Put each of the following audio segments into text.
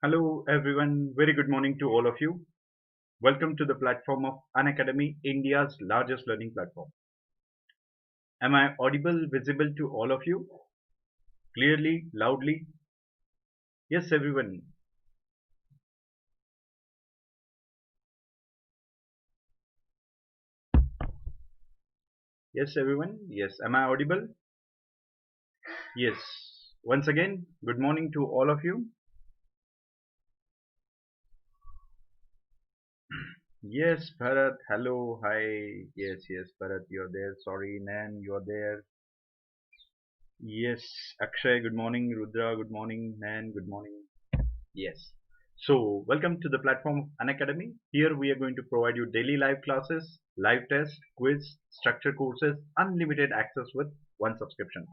Hello everyone, very good morning to all of you. Welcome to the platform of Unacademy, India's largest learning platform. Am I audible, visible to all of you? Clearly, loudly? Yes, everyone. Yes, everyone. Yes, am I audible? Yes. Once again, good morning to all of you. Yes, Bharat, hello, hi. Yes, Bharat, you're there. Sorry, Nan, you're there. Yes, Akshay, good morning. Rudra, good morning. Nan, good morning. Yes. So, welcome to the platform of Unacademy. Here we are going to provide you daily live classes, live tests, quiz, structured courses, unlimited access with one subscription.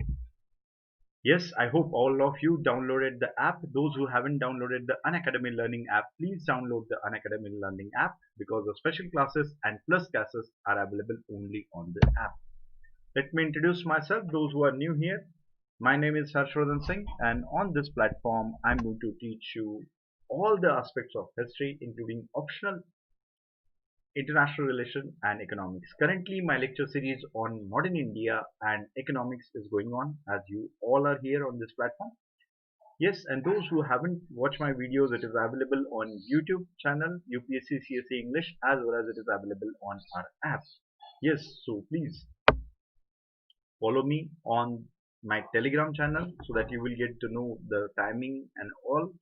Yes, I hope all of you downloaded the app. Those who haven't downloaded the Unacademy Learning app, please download the Unacademy Learning app because the special classes and plus classes are available only on the app. Let me introduce myself, those who are new here. My name is Harshvardhan Singh, and on this platform, I'm going to teach you all the aspects of history, including optional international relations and economics. Currently, my lecture series on modern India and economics is going on, as you all are here on this platform. Yes, and those who haven't watched my videos, it is available on YouTube channel UPSC CSE English, as well as it is available on our app. Yes, so please follow me on my Telegram channel so that you will get to know the timing and all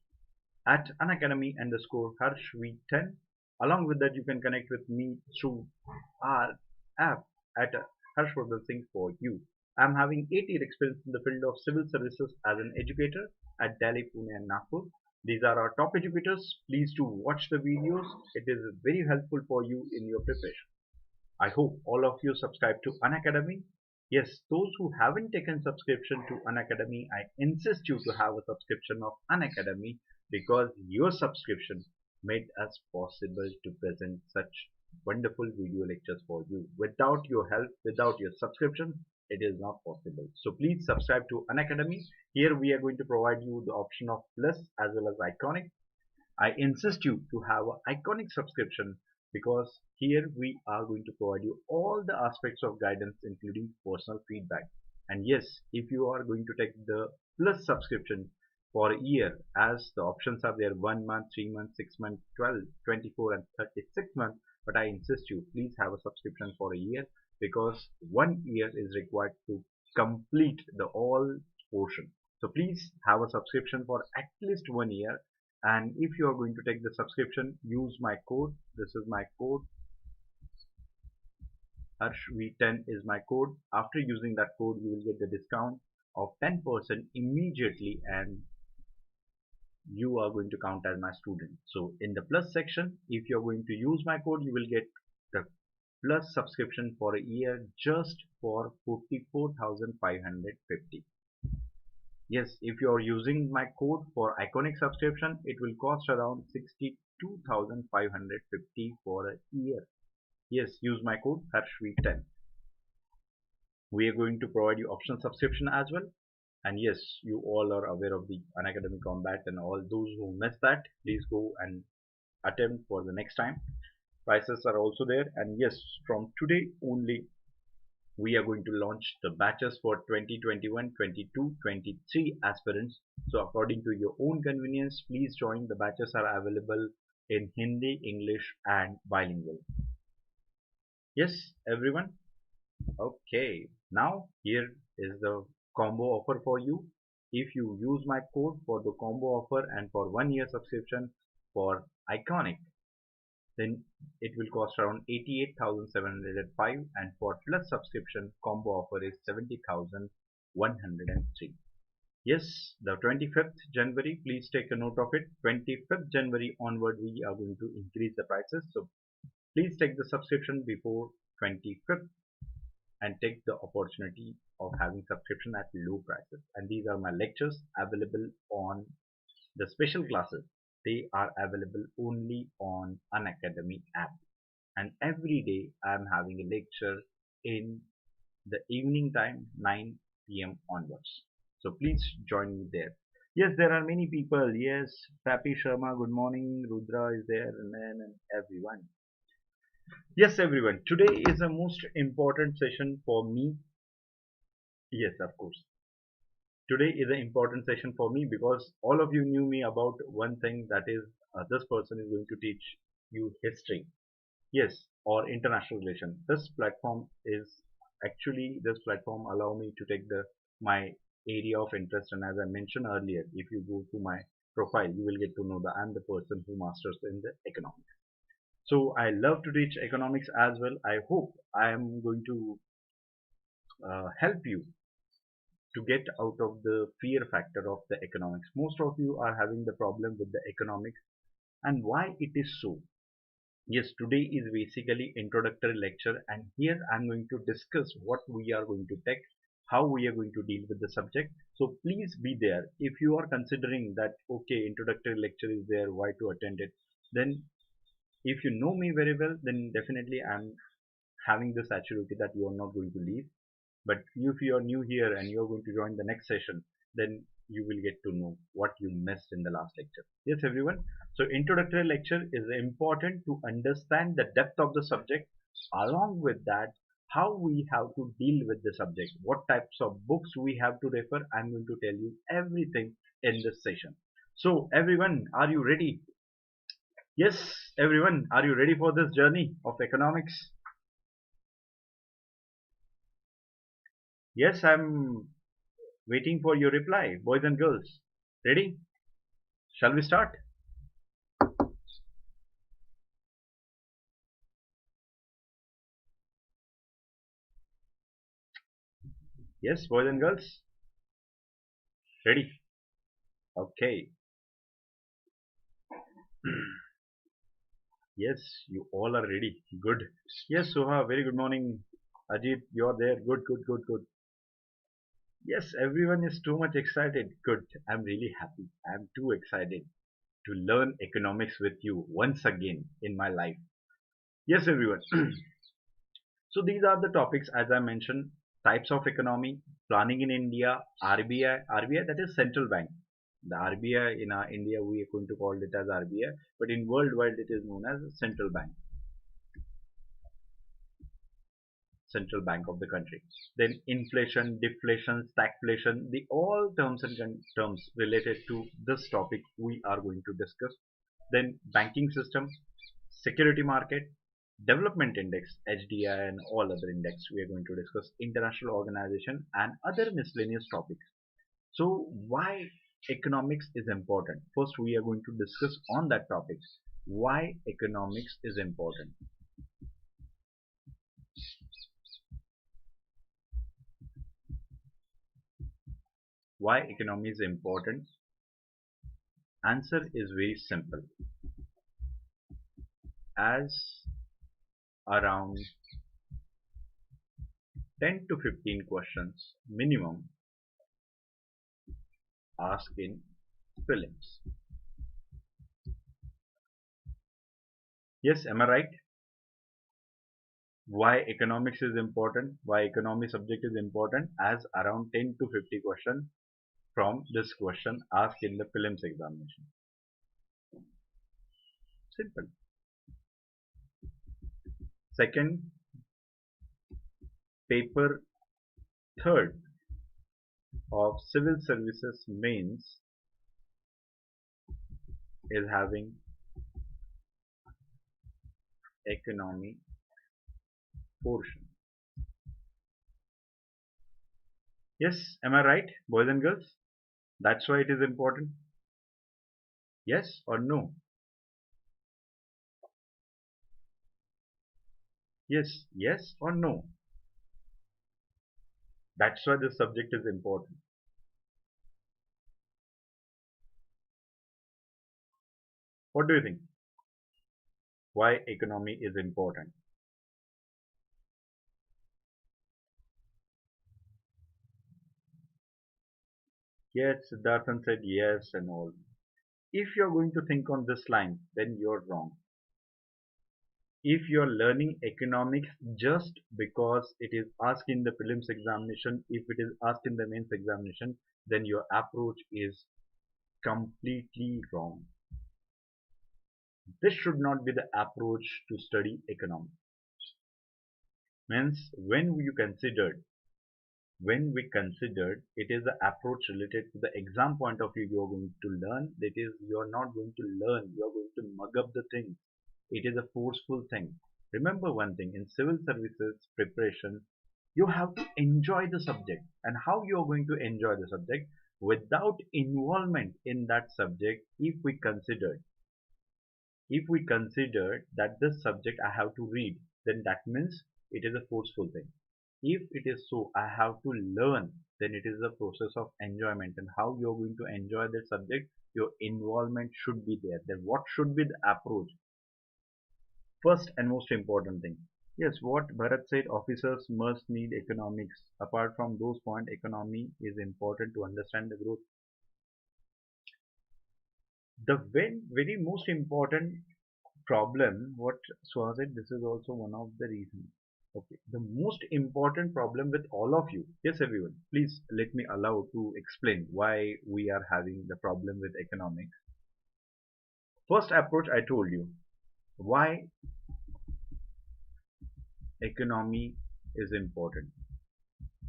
at Unacademy underscore Harshv10. Along with that, you can connect with me through our app at Harshvardhan Singh for you. I'm having 8 year experience in the field of civil services as an educator at Delhi, Pune, and Nagpur. These are our top educators. Please do watch the videos. It is very helpful for you in your preparation. I hope all of you subscribe to Unacademy. Yes, those who haven't taken subscription to Unacademy, I insist you to have a subscription of Unacademy because your subscription made us possible to present such wonderful video lectures for you. Without your help, without your subscription, it is not possible. So please subscribe to Unacademy. Here we are going to provide you the option of plus as well as iconic. I insist you to have an iconic subscription because here we are going to provide you all the aspects of guidance including personal feedback. And yes, if you are going to take the plus subscription for a year, as the options are there 1 month, 3 months, 6 months, 12, 24, and 36 months, but I insist you please have a subscription for a year because 1 year is required to complete the all portion. So please have a subscription for at least 1 year, and if you are going to take the subscription, use my code. This is my code. HarshV10 is my code. After using that code, you will get the discount of 10% immediately, and you are going to count as my student. So in the plus section, if you are going to use my code, you will get the plus subscription for a year just for 44,550. Yes, if you are using my code for iconic subscription, it will cost around 62,550 for a year. Yes, use my code HarshV10. We are going to provide you option subscription as well. And yes, you all are aware of the Unacademy Combat, and all those who missed that, please go and attempt for the next time. Prices are also there, and yes, from today only we are going to launch the batches for 2021, 22, 23 aspirants. So according to your own convenience, please join. The batches are available in Hindi, English, and bilingual. Yes, everyone. Okay. Now here is the combo offer for you. If you use my code for the combo offer and for 1 year subscription for Iconic, then it will cost around 88,705, and for plus subscription combo offer is 70,103. Yes, the 25th January, please take a note of it. 25th January onward, we are going to increase the prices. So please take the subscription before 25th and take the opportunity of having subscription at low prices. And these are my lectures available on the special classes. They are available only on Unacademy app. And every day I am having a lecture in the evening time 9 p.m. onwards. So please join me there. Yes, there are many people. Yes, Papi Sharma, good morning. Rudra is there, and everyone. Yes, everyone. Today is the most important session for me. Yes, of course. Today is an important session for me because all of you knew me about one thing, that is, this person is going to teach you history. Yes, or international relation. This platform allow me to take my area of interest, and as I mentioned earlier, if you go to my profile, you will get to know that I'm the person who masters in the economics. So I love to teach economics as well. I hope I am going to help you to get out of the fear factor of the economics. Most of you are having the problem with the economics, and why it is so. Yes, today is basically introductory lecture, and here I'm going to discuss what we are going to take, how we are going to deal with the subject. So please be there. If you are considering that okay, introductory lecture is there, why to attend it? Then if you know me very well, then definitely I'm having this assurity that you are not going to leave. But if you are new here and you are going to join the next session, then you will get to know what you missed in the last lecture. Yes, everyone. So introductory lecture is important to understand the depth of the subject. Along with that, how we have to deal with the subject, what types of books we have to refer. I'm going to tell you everything in this session. So everyone, are you ready? Yes, everyone, are you ready for this journey of economics? Yes, I'm waiting for your reply, boys and girls. Ready? Shall we start? Yes, boys and girls. Ready? Okay. Yes, you all are ready. Good. Yes, Soha, very good morning. Ajit, you're there. Good, good, good, good. Yes, everyone is too much excited. Good. I'm really happy. I'm too excited to learn economics with you once again in my life. Yes, everyone. So these are the topics, as I mentioned: types of economy, planning in India, RBI, that is central bank. The RBI in India, we are going to call it as RBI, but in worldwide it is known as central bank of the country. Then inflation, deflation, stagflation, the all terms and terms related to this topic we are going to discuss. Then banking system, security market, development index, HDI, and all other index we are going to discuss, international organization, and other miscellaneous topics. So why economics is important? First, we are going to discuss on that topic. Why economics is important? Why economy is important? Answer is very simple. As around 10 to 15 questions minimum asked in prelims. Yes, am I right? Why economics is important? Why economy subject is important? As around 10 to 50 questions from this question asked in the prelims examination. Simple. Second, paper third of civil services mains is having economy portion. Yes, am I right, boys and girls? That's why it is important. Yes or no? Yes, yes or no? That's why this subject is important. What do you think? Why economy is important? Yes, Siddharthan said yes and all. If you're going to think on this line, then you're wrong. If you're learning economics just because it is asked in the prelims examination, if it is asked in the mains examination, then your approach is Completely wrong. This should not be the approach to study economics. Means when we considered it is the approach related to the exam point of view you are going to learn. That is, you are not going to learn, you are going to mug up the things. It is a forceful thing. Remember one thing, in civil services preparation, you have to enjoy the subject. And how you are going to enjoy the subject? Without involvement in that subject. If we consider that this subject I have to read, then that means it is a forceful thing. If it is so, I have to learn, then it is a process of enjoyment. And how you are going to enjoy the subject? Your involvement should be there. Then what should be the approach? First and most important thing. Yes, what Bharat said, officers must need economics. Apart from those points, economy is important to understand the growth. The very most important problem, what Suha said, this is also one of the reasons. Okay, the most important problem with all of you, yes everyone, please let me allow to explain why we are having the problem with economics. First approach I told you, why economy is important.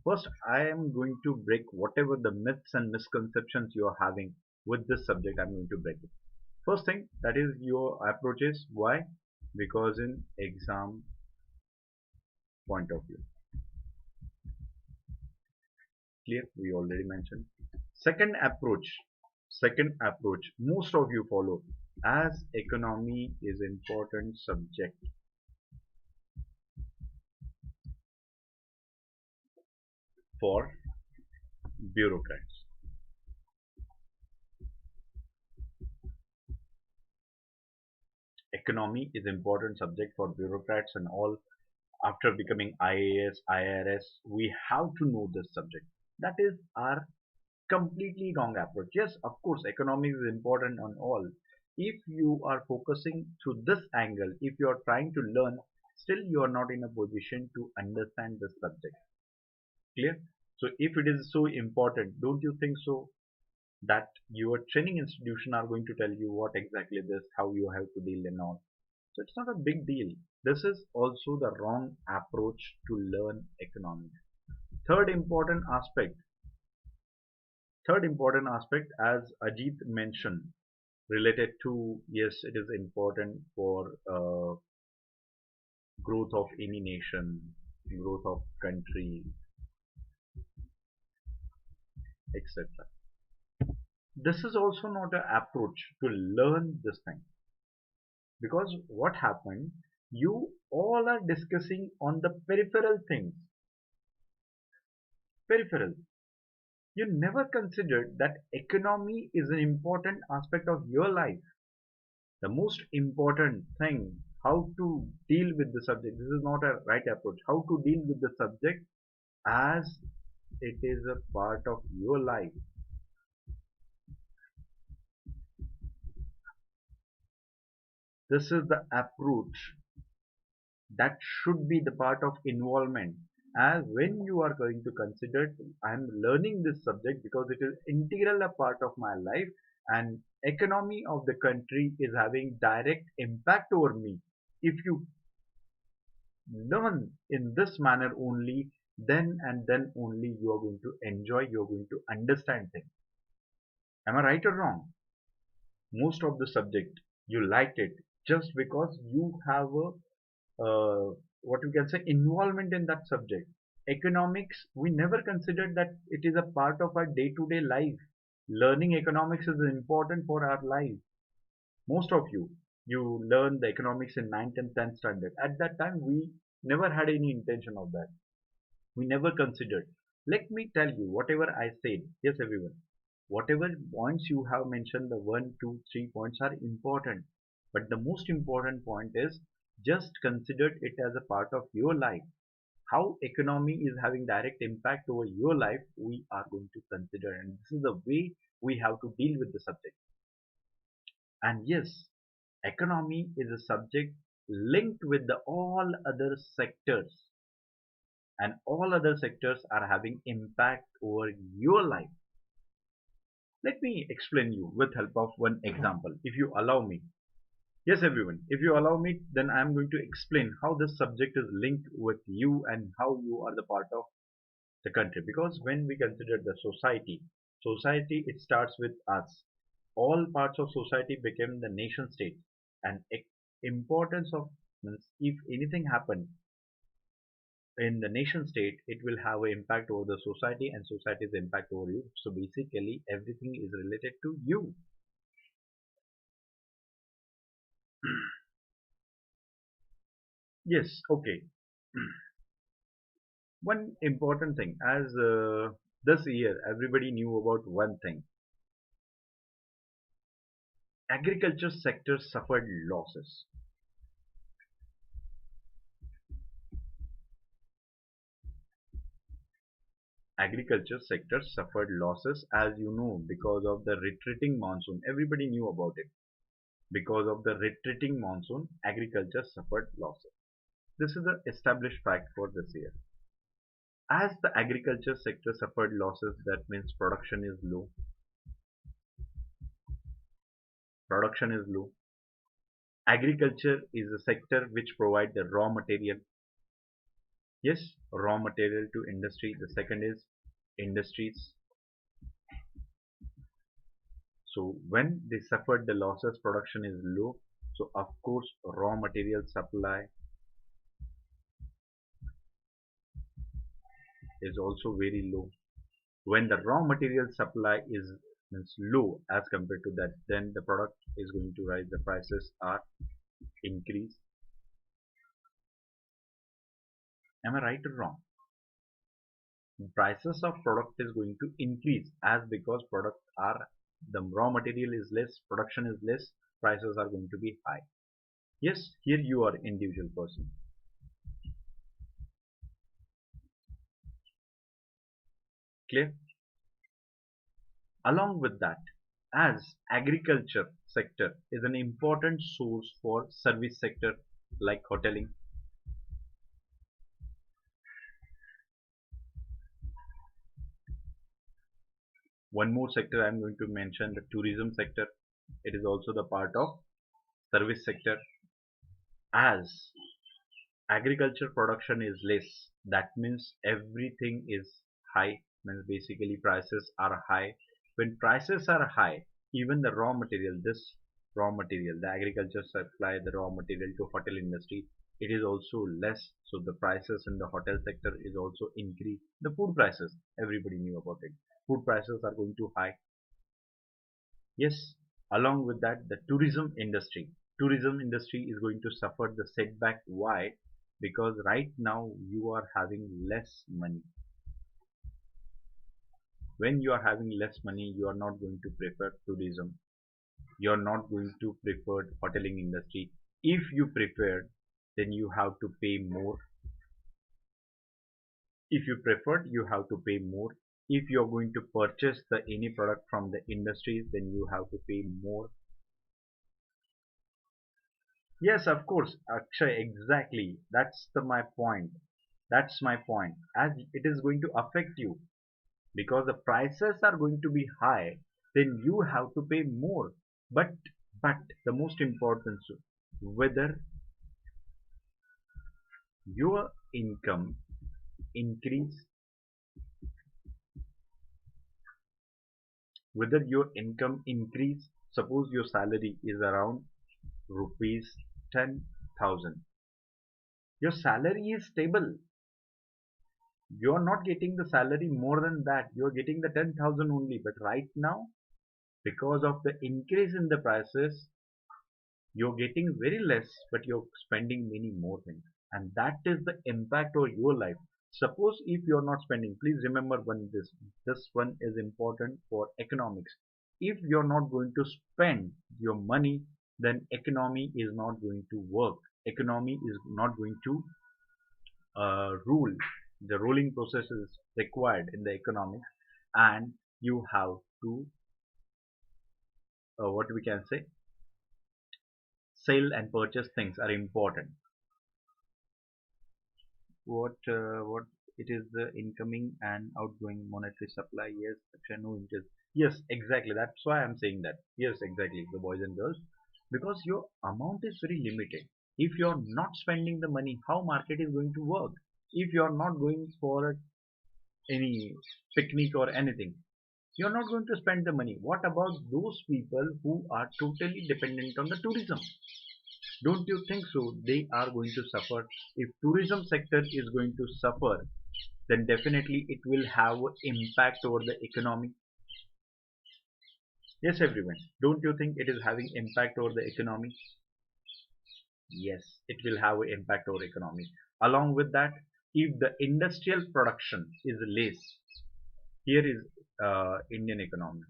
First, I am going to break whatever the myths and misconceptions you are having with this subject. I'm going to break it. First thing, that is your approach is why? Because in exam point of view. Clear? We already mentioned. Second approach, most of you follow as economy is important subject for bureaucrats. Economy is important subject for bureaucrats and all. After becoming IAS, IRS, we have to know this subject. That is our completely wrong approach. Yes, of course, economics is important on all. If you are focusing through this angle, if you are trying to learn, still you are not in a position to understand this subject. Clear? So if it is so important, don't you think so that your training institution are going to tell you what exactly this, how you have to deal and all? So it's not a big deal. This is also the wrong approach to learn economics. Third important aspect, third important aspect as Ajit mentioned, related to, yes, it is important for growth of any nation, growth of country, etc. This is also not an approach to learn this thing, because what happened, you all are discussing on the peripheral things. Peripheral, you never considered that economy is an important aspect of your life. The most important thing, how to deal with the subject. This is not a right approach. How to deal with the subject as it is a part of your life. This is the approach that should be the part of involvement. As when you are going to consider, I am learning this subject because it is integral a part of my life, and economy of the country is having direct impact over me. If you learn in this manner only, then and then only you are going to enjoy, you are going to understand things. Am I right or wrong? Most of the subject you like it just because you have a what we can say involvement in that subject. Economics, we never considered that it is a part of our day-to-day life. Learning economics is important for our life. Most of you learn the economics in 9th and 10th standard. At that time we never had any intention of that. We never considered. Let me tell you whatever I said. Yes everyone, whatever points you have mentioned, the 1, 2, 3 points are important, but the most important point is just consider it as a part of your life. How economy is having direct impact over your life, we are going to consider, and this is the way we have to deal with the subject. And yes, economy is a subject linked with the all other sectors, and all other sectors are having impact over your life. Let me explain you with help of one example, if you allow me. Yes, everyone, if you allow me, then I am going to explain how this subject is linked with you and how you are the part of the country. Because when we consider the society, it starts with us. All parts of society became the nation state, and importance of means if anything happened in the nation state, it will have an impact over the society and society's impact over you. So basically, everything is related to you. Yes, okay. One important thing, as this year everybody knew about one thing: agriculture sector suffered losses. Agriculture sector suffered losses, as you know, because of the retreating monsoon. Everybody knew about it. Because of the retreating monsoon, agriculture suffered losses. This is the established fact for this year. As the agriculture sector suffered losses, that means production is low. Production is low. Agriculture is a sector which provide the raw material. Yes, raw material to industry. The second is industries. So when they suffered the losses, production is low. So of course, raw material supply is also very low. When the raw material supply is means low as compared to that, then the product is going to rise. The prices are increase. Am I right or wrong? Prices of product is going to increase as because product are the raw material is less, production is less, prices are going to be high. Yes, here you are individual person. Clear? Along with that, as agriculture sector is an important source for service sector like hoteling. One more sector I am going to mention, the tourism sector. It is also the part of service sector. As agriculture production is less, that means everything is high, means basically prices are high. When prices are high, even the raw material, this raw material, the agriculture supply the raw material to hotel industry, it is also less. So the prices in the hotel sector is also increased. The food prices, everybody knew about it. Food prices are going to high. Yes, along with that, the tourism industry. Tourism industry is going to suffer the setback. Why? Because right now you are having less money. When you are having less money, you are not going to prefer tourism. You are not going to prefer hoteling industry. If you prefer, then you have to pay more. If you prefer, you have to pay more. If you are going to purchase the any product from the industries, then you have to pay more. Yes, of course, Akshay, exactly. That's my point. That's my point. As it is going to affect you because the prices are going to be high, then you have to pay more. But but the most important, whether your income increase, whether your income increase, suppose your salary is around rupees 10,000. Your salary is stable. You're not getting the salary more than that. You're getting the 10,000 only. But right now, because of the increase in the prices, you're getting very less, but you're spending many more things. And that is the impact of your life. Suppose if you're not spending, please remember this one is important for economics. If you're not going to spend your money, then economy is not going to work. Economy is not going to rule. The ruling process is required in the economics, and you have to what we can say, sell and purchase things are important. What it is the incoming and outgoing monetary supply? Yes, actually no, it is. Yes, exactly. That's why I'm saying that. Yes, exactly. The boys and girls, because your amount is very limited. If you're not spending the money, how market is going to work? If you're not going for any picnic or anything, you're not going to spend the money. What about those people who are totally dependent on the tourism? Don't you think so? They are going to suffer. If tourism sector is going to suffer, then definitely it will have impact over the economy. Yes, everyone. Don't you think it is having impact over the economy? Yes, it will have an impact over economy. Along with that, if the industrial production is less, here is Indian economy.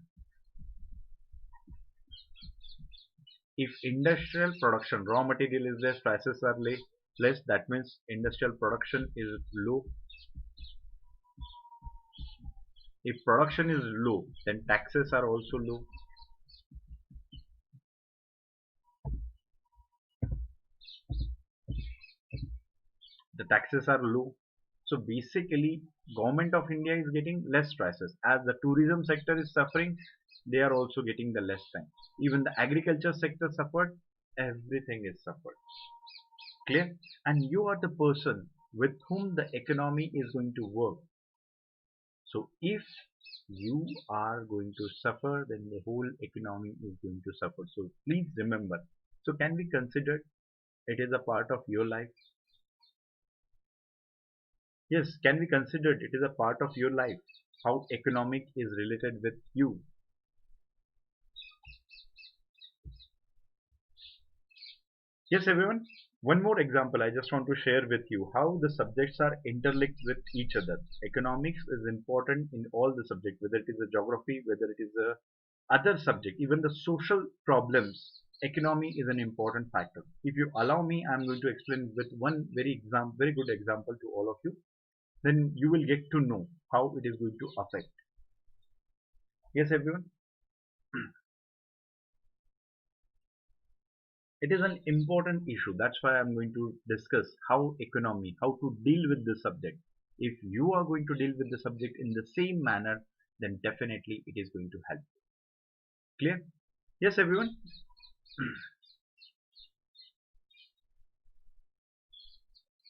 If industrial production, raw material is less, prices are less, that means industrial production is low. If production is low, then taxes are also low. The taxes are low. So basically, government of India is getting less prices. As the tourism sector is suffering, they are also getting the less time. Even the agriculture sector suffered, everything is suffered. Clear? And you are the person with whom the economy is going to work. So if you are going to suffer, then the whole economy is going to suffer. So please remember. So can we consider it is a part of your life? Yes, can we consider it is a part of your life? How economic is related with you? Yes, everyone. One more example I just want to share with you how the subjects are interlinked with each other. Economics is important in all the subjects, whether it is a geography, whether it is a other subject, even the social problems. Economy is an important factor. If you allow me, I'm going to explain with one very good example to all of you. Then you will get to know how it is going to affect. Yes, everyone. It is an important issue. That's why I'm going to discuss how economy, how to deal with the subject. If you are going to deal with the subject in the same manner, then definitely it is going to help. Clear? Yes, everyone.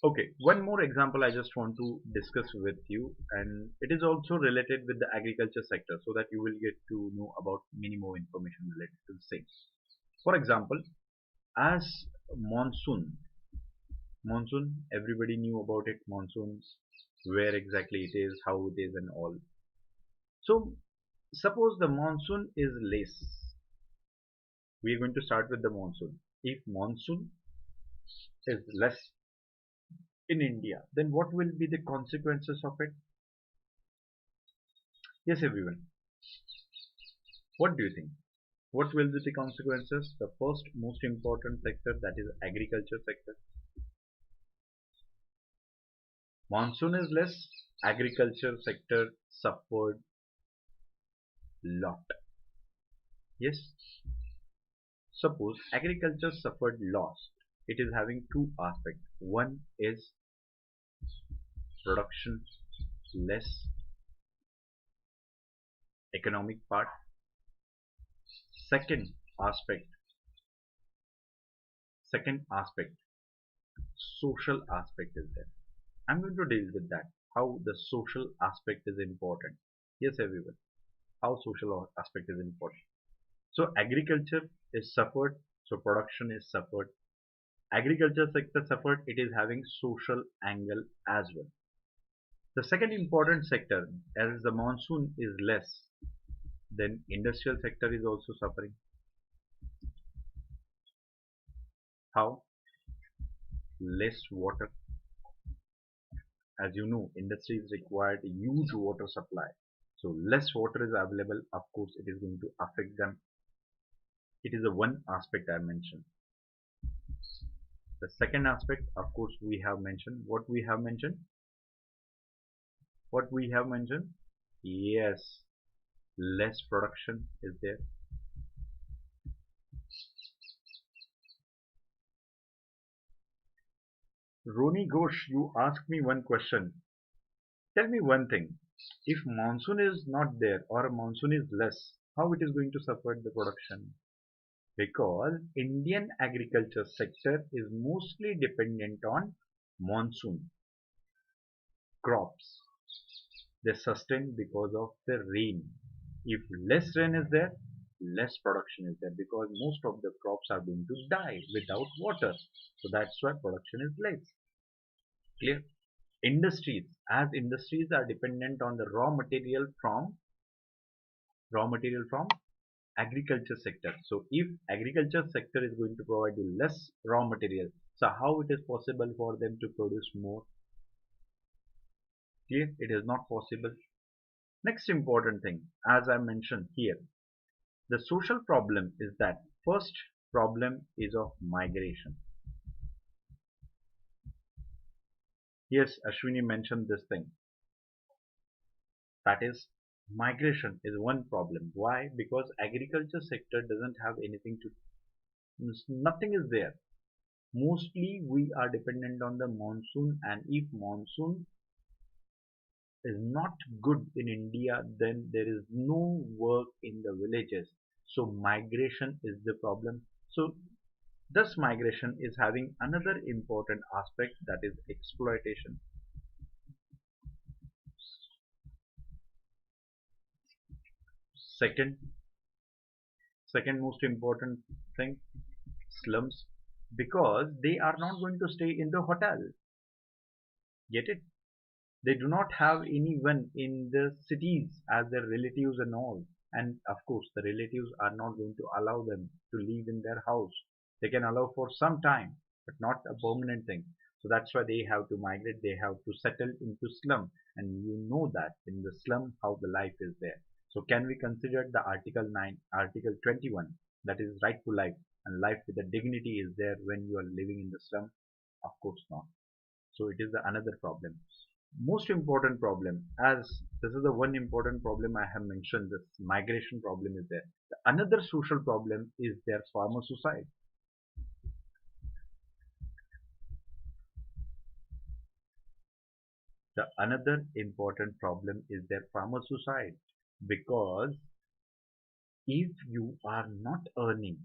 Okay, one more example I just want to discuss with you, and it is also related with the agriculture sector so that you will get to know about many more information related to the same. For example, as monsoon, everybody knew about it, monsoon, where exactly it is, how it is, and all. So, suppose the monsoon is less. We are going to start with the monsoon. If monsoon is less in India, then what will be the consequences of it? Yes, everyone. What do you think? What will be the consequences? The first most important sector, that is agriculture sector. Monsoon is less, agriculture sector suffered lot. Yes, suppose agriculture suffered loss. It is having two aspects. One is production less, economic part. Second aspect, second aspect, social aspect is there. I'm going to deal with that. How the social aspect is important. Yes, everyone. How social aspect is important. So agriculture is suffered. So production is suffered. Agriculture sector suffered. It is having social angle as well. The second important sector, as the monsoon is less, then industrial sector is also suffering. How? Less water. As you know, industries required a huge water supply. So less water is available. Of course, it is going to affect them. It is the one aspect I mentioned. The second aspect, of course, we have mentioned. What we have mentioned? What we have mentioned? Yes, less production is there. Roni Ghosh, you asked me one question. Tell me one thing. If monsoon is not there or monsoon is less, how it is going to support the production? Because Indian agriculture sector is mostly dependent on monsoon crops. They sustain because of the rain. If less rain is there, less production is there because most of the crops are going to die without water. So that's why production is less. Clear? Industries, as industries are dependent on the raw material from agriculture sector. So if agriculture sector is going to provide you less raw material, so how it is possible for them to produce more? Clear? It is not possible. Next important thing, as I mentioned here, the social problem is that first problem is of migration. Yes, Ashwini mentioned this thing. That is, migration is one problem. Why? Because agriculture sector doesn't have anything to, means nothing is there. Mostly we are dependent on the monsoon, and if monsoon is not good in India, then there is no work in the villages. So migration is the problem. So this migration is having another important aspect, that is exploitation. Second, second most important thing, slums, because they are not going to stay in the hotel. Get it? They do not have anyone in the cities as their relatives and all. And of course, the relatives are not going to allow them to live in their house. They can allow for some time, but not a permanent thing. So that's why they have to migrate. They have to settle into slum. And you know that in the slum, how the life is there. So can we consider the Article 9, Article 21, that is right to life, and life with a dignity is there when you are living in the slum? Of course not. So it is another problem. Most important problem, as this is the one important problem I have mentioned, this migration problem is there. Another social problem is their farmer suicide. The another important problem is their farmer suicide, because if you are not earning,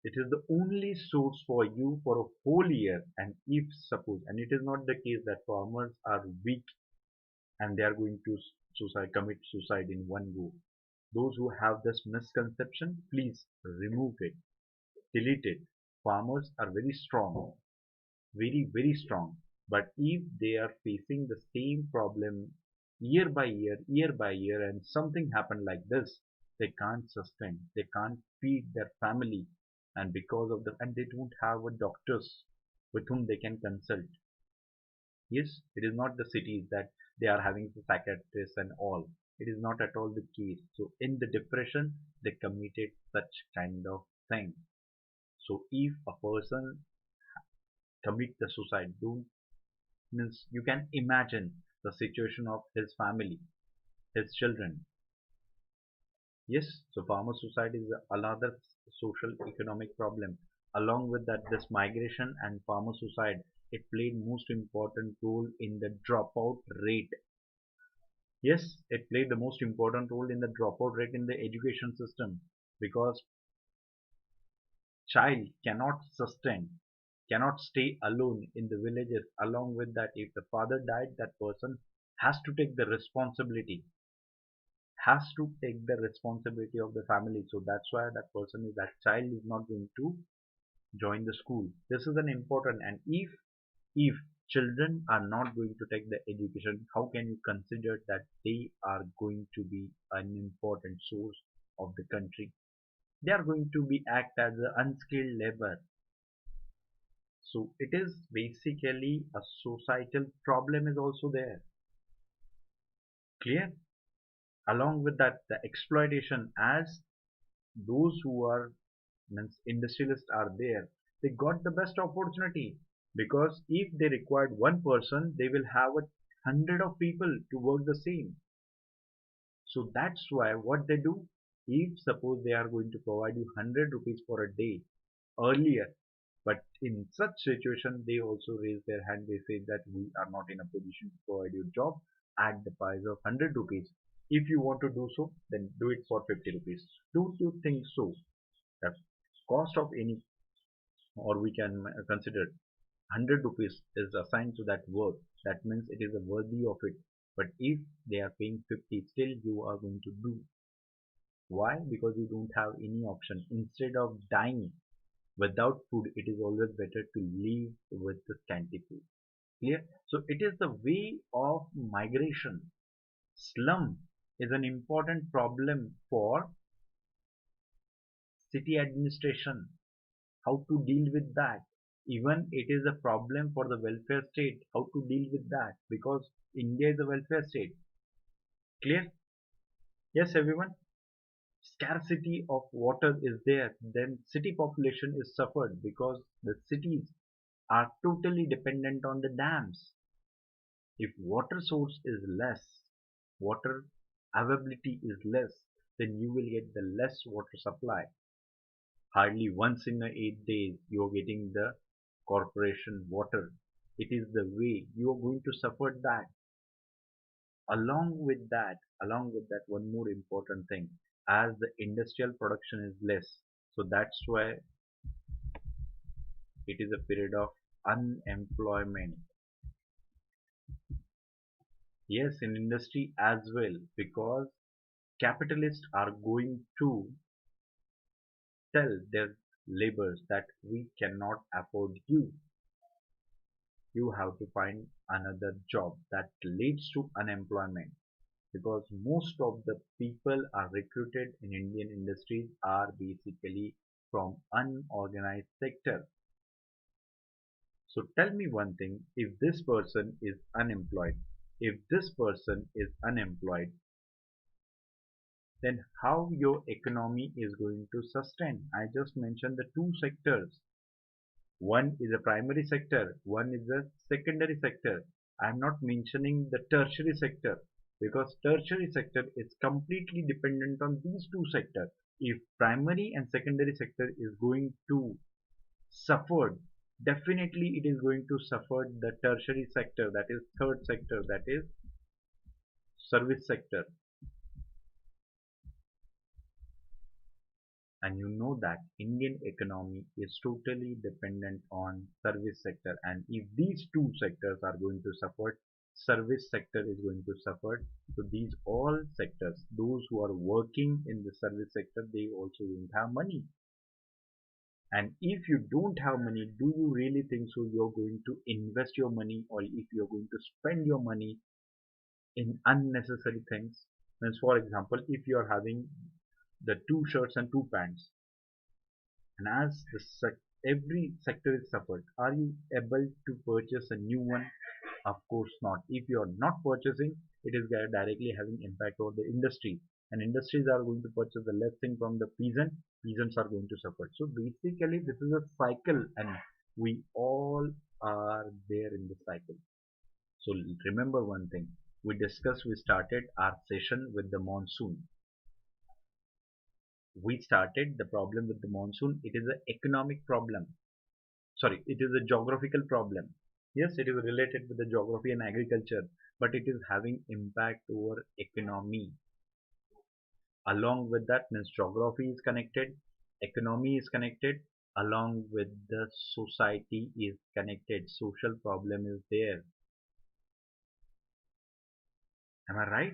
it is the only source for you for a whole year. And if suppose, and it is not the case that farmers are weak and they are going to commit suicide in one go. Those who have this misconception, please remove it, delete it. Farmers are very strong, very, very strong. But if they are facing the same problem year by year, and something happened like this, they can't sustain, they can't feed their family, and because of the, and they don't have a doctors with whom they can consult. Yes, it is not the cities that they are having the psychiatrists and all. It is not at all the case. So in the depression, they committed such kind of thing. So if a person commit the suicide, don't, means you can imagine the situation of his family, his children. Yes, so farmer suicide is another social economic problem. Along with that, this migration and farmer suicide, it played most important role in the dropout rate. Yes, it played the most important role in the dropout rate in the education system, because child cannot sustain, cannot stay alone in the villages. Along with that, if the father died, that person has to take the responsibility, has to take the responsibility of the family. So that's why that person is, that child is not going to join the school. This is an important, and if children are not going to take the education, how can you consider that they are going to be an important source of the country? They are going to be act as an unskilled labor. So it is basically a societal problem is also there. Clear? Along with that, the exploitation, as those who are, means industrialists are there, they got the best opportunity, because if they required one person, they will have 100 of people to work the same. So that's why what they do, if suppose they are going to provide you 100 rupees for a day earlier, but in such situation they also raise their hand, they say that we are not in a position to provide you job, at the price of 100 rupees. If you want to do so, then do it for 50 rupees. Don't you think so? The cost of any, or we can consider 100 rupees is assigned to that work. That means it is a worthy of it. But if they are paying 50, still you are going to do. Why? Because you don't have any option. Instead of dying without food, it is always better to live with the scanty food. Clear? So it is the way of migration. Slum is an important problem for city administration. How to deal with that? Even it is a problem for the welfare state. How to deal with that? Because India is a welfare state. Clear? Yes, everyone. Scarcity of water is there. Then city population is suffered because the cities are totally dependent on the dams. If water source is less, water availability is less, then you will get the less water supply. Hardly once in a 8 days you are getting the corporation water. It is the way you are going to suffer that. Along with that, one more important thing, as the industrial production is less, so that's why it is a period of unemployment. Yes, in industry as well, because capitalists are going to tell their laborers that we cannot afford you. You have to find another job. That leads to unemployment because most of the people are recruited in Indian industries are basically from unorganized sector. So tell me one thing, if this person is unemployed, then how your economy is going to sustain? I just mentioned the two sectors. One is a primary sector, one is a secondary sector. I am not mentioning the tertiary sector because tertiary sector is completely dependent on these two sectors. If primary and secondary sector is going to suffer, definitely it is going to suffer the tertiary sector, that is third sector, that is service sector. And you know that Indian economy is totally dependent on service sector, and if these two sectors are going to suffer, service sector is going to suffer. So these all sectors, those who are working in the service sector, they also don't have money. And if you don't have money, do you really think so you're going to invest your money, or if you're going to spend your money in unnecessary things? Means for example, if you are having the two shirts and two pants, and as every sector is suffered, are you able to purchase a new one? Of course not. If you are not purchasing, it is directly having impact over the industry, and industries are going to purchase the less thing from the peasants are going to suffer. So basically this is a cycle, and we all are there in the cycle. So remember one thing, we started our session with the monsoon. We started the problem with the monsoon. It is an economic problem. Sorry, it is a geographical problem. Yes, it is related with the geography and agriculture, but it is having impact over economy. Along with that means geography is connected, economy is connected, along with the society is connected. Social problem is there. Am I right?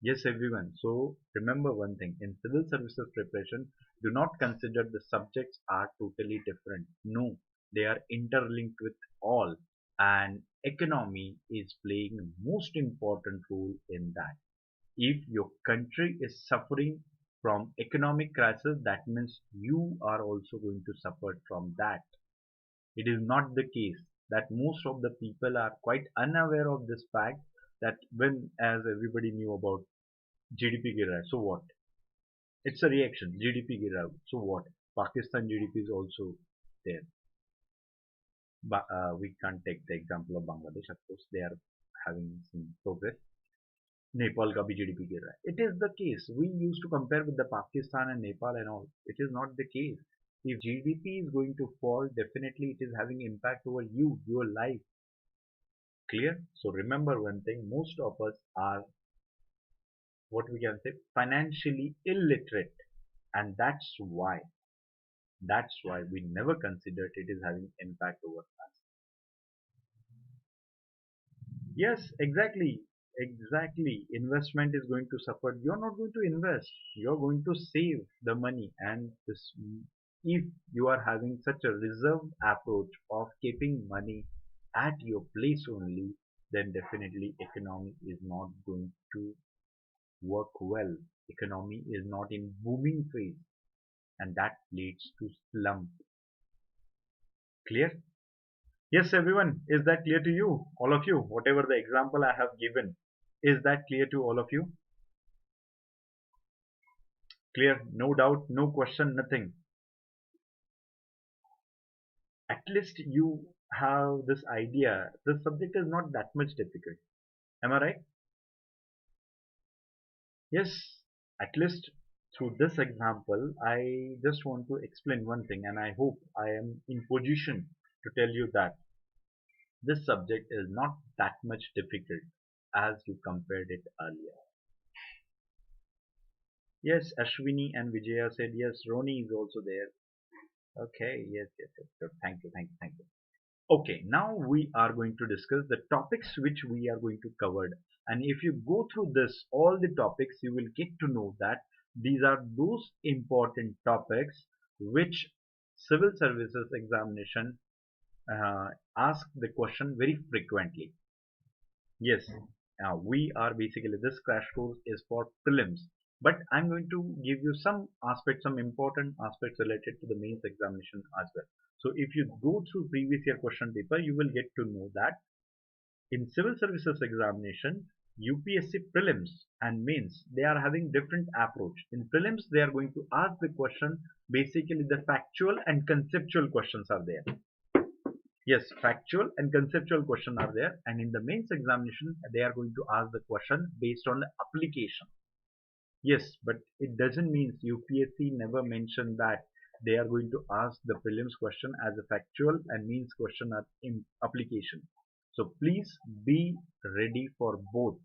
Yes, everyone. So remember one thing, in civil services preparation, do not consider the subjects are totally different. No, they are interlinked with all, and economy is playing the most important role in that. If your country is suffering from economic crisis, that means you are also going to suffer from that. It is not the case that most of the people are quite unaware of this fact, that when as everybody knew about GDP gira, so what? It's a reaction. GDP gira, so what? Pakistan GDP is also there. But we can't take the example of Bangladesh. Of course, they are having some progress. Nepal का भी GDP गिर रहा है. It is the case. We used to compare with the Pakistan and Nepal and all. It is not the case. If GDP is going to fall, definitely it is having impact over you, your life. Clear? So remember one thing, most of us are what we can say financially illiterate, and that's why we never considered it is having impact over us. Yes, exactly. Exactly. Investment is going to suffer. You're not going to invest. You're going to save the money. And this, if you are having such a reserved approach of keeping money at your place only, then definitely economy is not going to work well. Economy is not in booming phase, and that leads to slump. Clear? Yes, everyone. Is that clear to you? All of you, whatever the example I have given, is that clear to all of you? Clear? No doubt, no question, nothing. At least you have this idea. The subject is not that much difficult. Am I right? Yes. At least through this example, I just want to explain one thing, and I hope I am in position to tell you that this subject is not that much difficult as you compared it earlier. Yes, Ashwini and Vijaya said yes. Roni is also there. Okay, yes, yes, yes. Good. Thank you, thank you, thank you. Okay, now we are going to discuss the topics which we are going to cover. And if you go through this, all the topics, you will get to know that these are those important topics which civil services examination ask the question very frequently. Yes, we are basically this crash course is for prelims, but I'm going to give you some aspects, some important aspects related to the mains examination as well. So if you go through previous year question paper, you will get to know that in civil services examination, UPSC prelims and mains, they are having different approach. In prelims, they are going to ask the question, basically the factual and conceptual questions are there. Yes, factual and conceptual question are there, and in the mains examination, they are going to ask the question based on the application. Yes, but it doesn't mean UPSC never mentioned that they are going to ask the prelims question as a factual and means question are in application. So please be ready for both.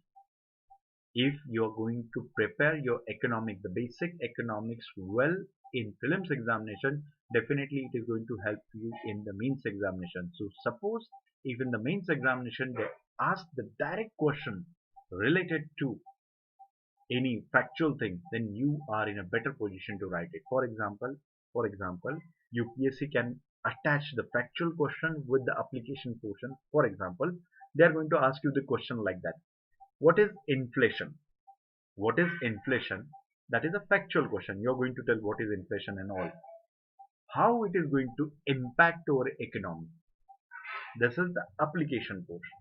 If you're going to prepare your economic, the basic economics well in prelims examination, definitely it is going to help you in the mains examination. So suppose if in the mains examination they ask the direct question related to any factual thing, then you are in a better position to write it. For example, UPSC can attach the factual question with the application portion. For example, they are going to ask you the question like that. What is inflation? What is inflation? That is a factual question. You're going to tell what is inflation and all. How it is going to impact our economy. This is the application portion.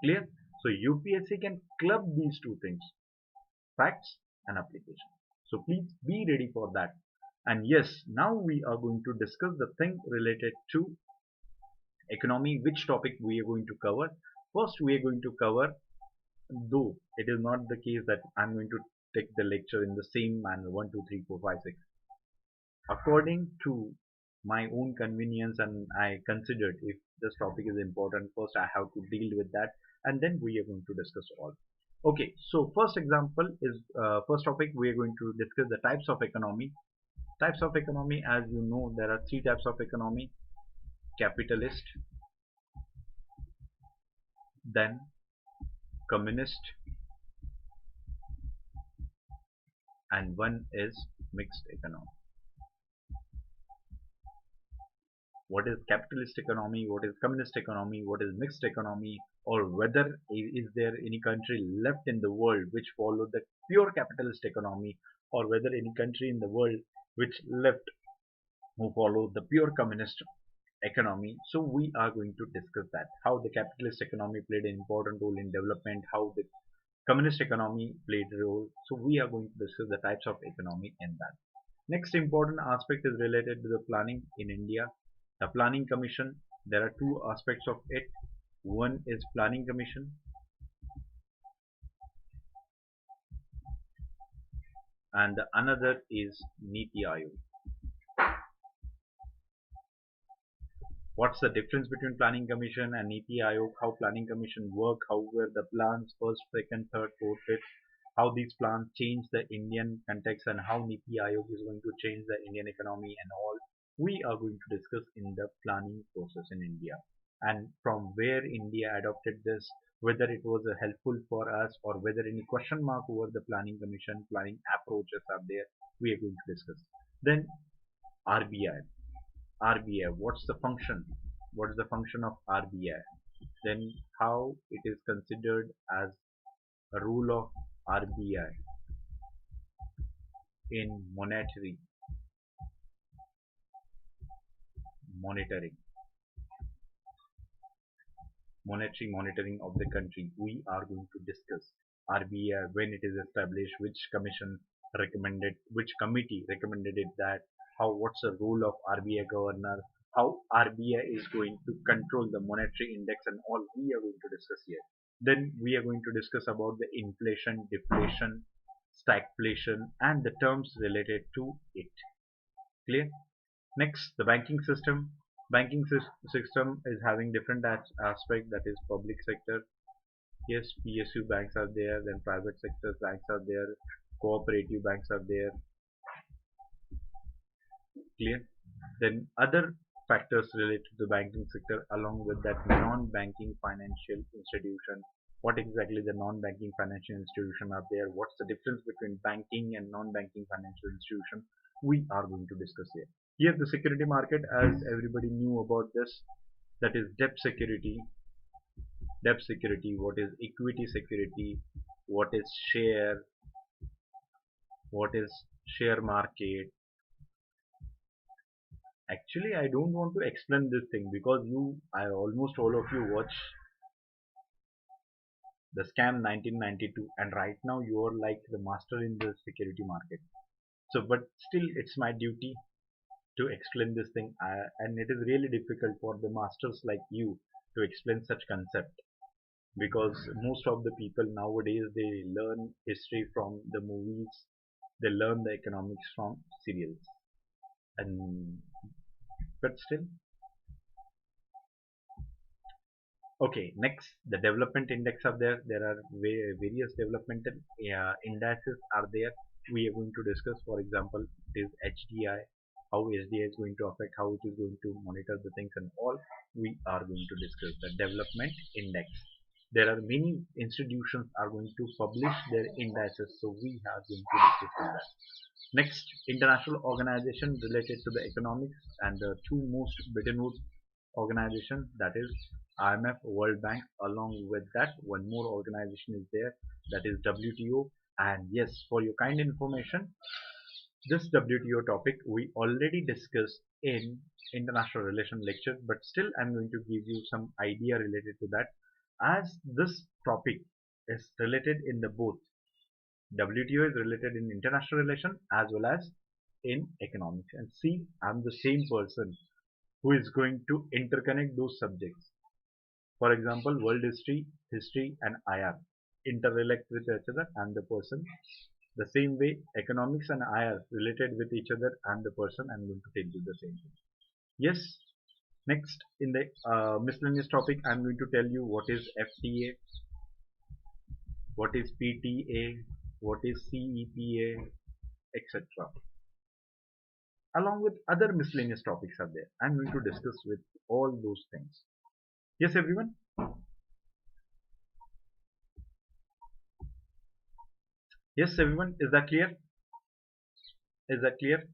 Clear? So UPSC can club these two things, facts and application. So please be ready for that. And yes, now we are going to discuss the thing related to economy, which topic we are going to cover. First, we are going to cover, though it is not the case that I'm going to take the lecture in the same manner 1, 2, 3, 4, 5, 6. According to my own convenience, and I considered if this topic is important, first I have to deal with that, and then we are going to discuss all. Okay, so first example is first topic we are going to discuss the types of economy. Types of economy, as you know, there are three types of economy: capitalist, then communist, and one is mixed economy. What is capitalist economy, what is communist economy, what is mixed economy, or whether is there any country left in the world which follow the pure capitalist economy, or whether any country in the world which left who follow the pure communist economy. So we are going to discuss that, how the capitalist economy played an important role in development, how the communist economy played a role. So we are going to discuss the types of economy in that. Next important aspect is related to the planning in India. The planning commission, there are two aspects of it. One is planning commission and the another is Niti Aayog. What's the difference between Planning Commission and Niti Aayog? How Planning Commission work? How were the plans first, second, third, fourth, fifth? How these plans change the Indian context and how Niti Aayog is going to change the Indian economy and all. We are going to discuss in the planning process in India and from where India adopted this, whether it was helpful for us or whether any question mark over the planning commission, planning approaches are there, we are going to discuss. Then RBI. RBI, what's the function? What is the function of RBI? Then how it is considered as a rule of RBI in monitoring monetary monitoring of the country. We are going to discuss RBI, when it is established, which commission recommended, which committee recommended it, that how, what's the role of RBI governor, how RBI is going to control the monetary index and all we are going to discuss here. Then we are going to discuss about the inflation, deflation, stagflation and the terms related to it. Clear? Next, the banking system. Banking system is having different aspect, that is public sector. Yes, PSU banks are there, then private sector banks are there, cooperative banks are there. Clear? Then other factors related to the banking sector along with that non-banking financial institution. What exactly the non-banking financial institution are there? What's the difference between banking and non-banking financial institution? We are going to discuss here. Here the security market, as everybody knew about this, that is debt security. Debt security, what is equity security, what is share market. Actually, I don't want to explain this thing because almost all of you watch the scam 1992 and right now you are like the master in the security market. So, but still it's my duty to explain this thing and it is really difficult for the masters like you to explain such concept because most of the people nowadays they learn history from the movies, they learn the economics from serials and but still. Okay, next the development index are there. There are various developmental indices are there. We are going to discuss, for example, it is HDI, how HDI is going to affect, how it is going to monitor the things and all. We are going to discuss the development index. There are many institutions are going to publish their indices, so we are going to discuss that. Next, international organization related to the economics and the two most better-known organization, that is IMF, World Bank. Along with that, one more organization is there, that is WTO. And yes, for your kind information, this WTO topic we already discussed in international relation lecture, but still I'm going to give you some idea related to that, as this topic is related in the both WTO is related in international relation as well as in economics. And see, I'm the same person who is going to interconnect those subjects. For example, world history and IR interrelate with each other and the person. The same way, economics and IR related with each other and the person. I'm going to tell you the same thing. Yes. Next, in the miscellaneous topic, I'm going to tell you what is FTA, what is PTA, what is CEPA, etc. Along with other miscellaneous topics are there. I'm going to discuss with all those things. Yes, everyone? Yes, everyone? Is that clear? Is that clear?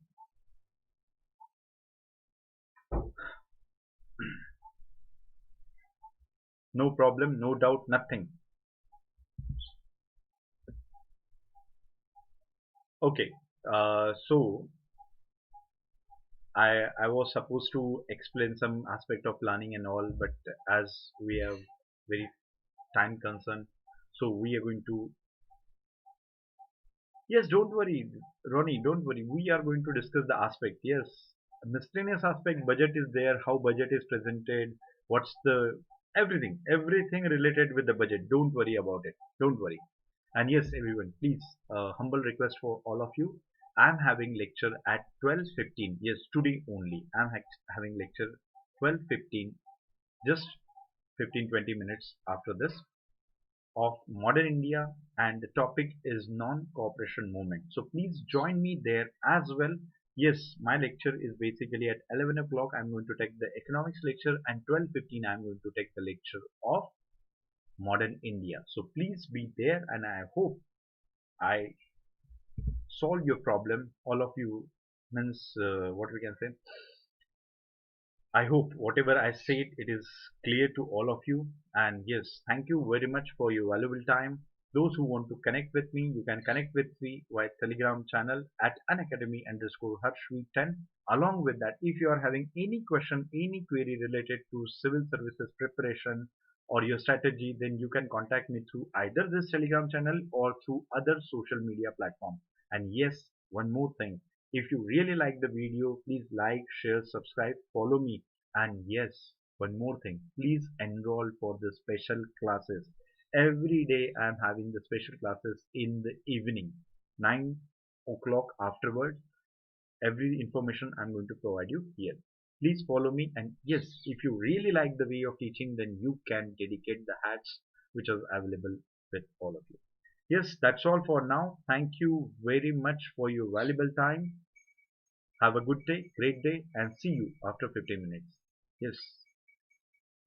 No problem, no doubt, nothing. Okay, so I was supposed to explain some aspect of planning and all, but as we have very time concern, so we are going to. Yes, don't worry, Ronnie, don't worry. We are going to discuss the aspect. Yes, miscellaneous aspect. Budget is there. How budget is presented. What's the everything related with the budget. Don't worry about it. Don't worry. And yes, everyone, please, humble request for all of you. I'm having lecture at 12:15. Yes, today only. I'm having lecture 12:15, just 15-20 minutes after this, of modern India, and the topic is non-cooperation movement. So please join me there as well. Yes, my lecture is basically at 11 o'clock. I'm going to take the economics lecture, and 12:15 I'm going to take the lecture of modern India. So please be there, and I hope I solve your problem. All of you means what we can say. I hope whatever I said it is clear to all of you. And yes, thank you very much for your valuable time. Those who want to connect with me, you can connect with me via Telegram channel at Unacademy underscore Harshvi10. Along with that, if you are having any question, any query related to civil services preparation or your strategy, then you can contact me through either this Telegram channel or through other social media platform. And yes, one more thing. If you really like the video, please like, share, subscribe, follow me. And yes, one more thing, please enroll for the special classes. Every day I am having the special classes in the evening, 9 o'clock afterwards. Every information I'm going to provide you here. Please follow me, and yes, if you really like the way of teaching, then you can dedicate the hats which are available with all of you. Yes, that's all for now. Thank you very much for your valuable time. Have a good day, great day, and see you after 15 minutes. Yes.